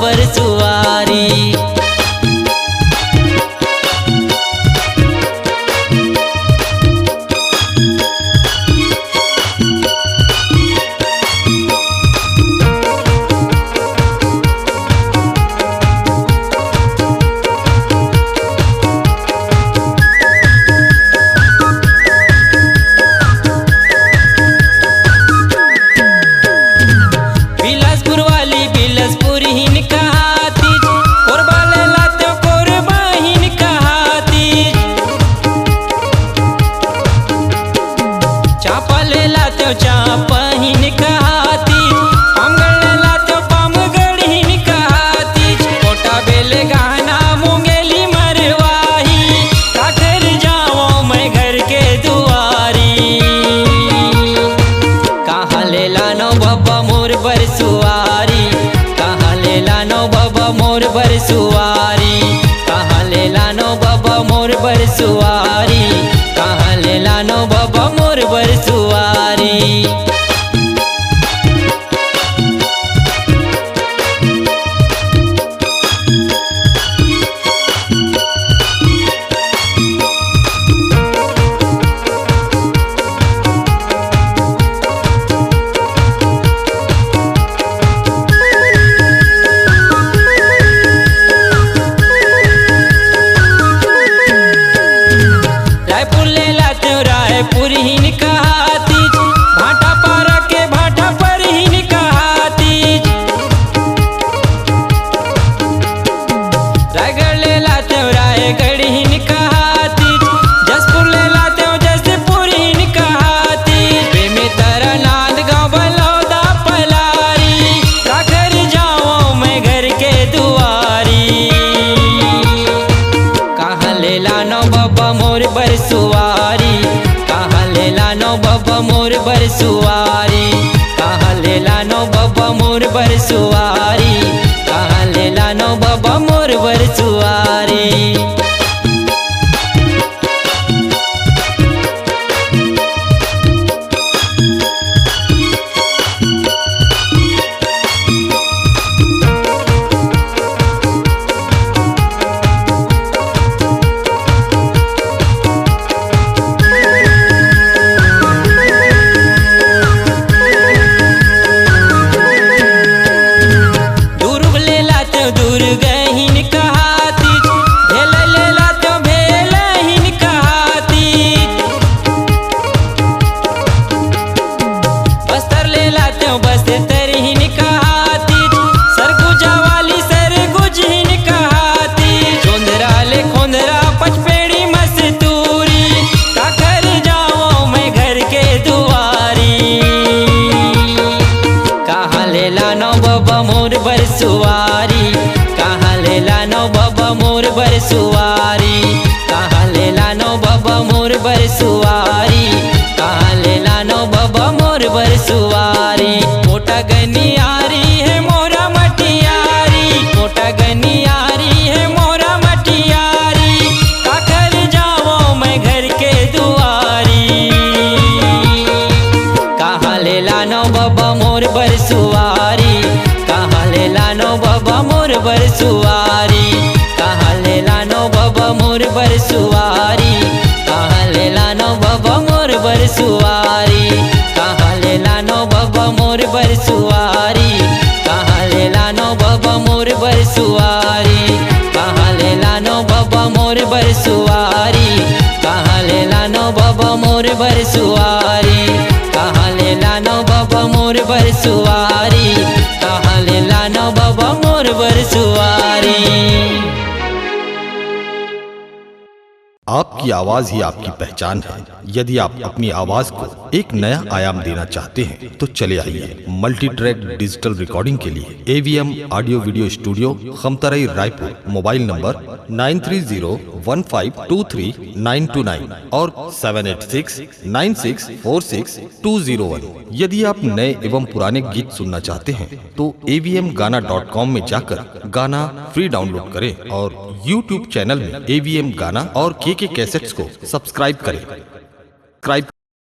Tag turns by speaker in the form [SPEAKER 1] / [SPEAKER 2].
[SPEAKER 1] बर सुवारी। सुवारी कहाँ ले लानो बाबा मोर बर सुवारी, कहाँ ले लानो बाबा मोर बर सुवारी। बर सुवारी कहाँ ले लानो बाबा मोर बर सुवारी, कहाँ ले लानो बाबा मोर बर सुवारी, कहाँ ले लानो बाबा मोर बर सुवारी। मोर बर सुवारी कहाँ ले लानो बाबा मोर बर सुवारी, कहाँ ले लानो बाबा मोर बर सुवारी, कहाँ ले लानो बाबा मोर बर सुवारी। मोटा गनियारी है मोरा मटियारी, मोटा गनियारी है मोरा मटियारी, काकर जाओ मैं घर के दुआरी। कहाँ ले लानो बाबा मोर बर सुवारी, कहाँ ले लानो बाबा मोर बर सुवारी, कहाँ ले लानो बाबा मोर बर सुवारी, कहाँ ले लानो बाबा मोर बर सुवारी, कहाँ ले लानो बाबा मोर बर सुवारी, कहाँ ले लानो बाबा मोर बर सुवारी, कहाँ ले लानो बाबा मोर बर सुवारी, कहाँ ले लानो बाबा मोर बर सुवारी, कहाँ ले लानो बाबा मोर बर सुवारी, कहाँ ले लानो बाबा मोर बर सुवारी।
[SPEAKER 2] आपकी आवाज ही आपकी पहचान है। यदि आप अपनी आवाज को एक नया आयाम देना चाहते हैं तो चले आइए मल्टी ट्रैक डिजिटल रिकॉर्डिंग के लिए AVM audio video studio Khamtarai Raipur. Mobile number 9301523929 और 7869646201। यदि आप नए एवं पुराने गीत सुनना चाहते हैं तो avmgana.com में जाकर गाना फ्री डाउनलोड करें और YouTube चैनल में AVM गाना और KK कैसेट्स को सब्सक्राइब करें।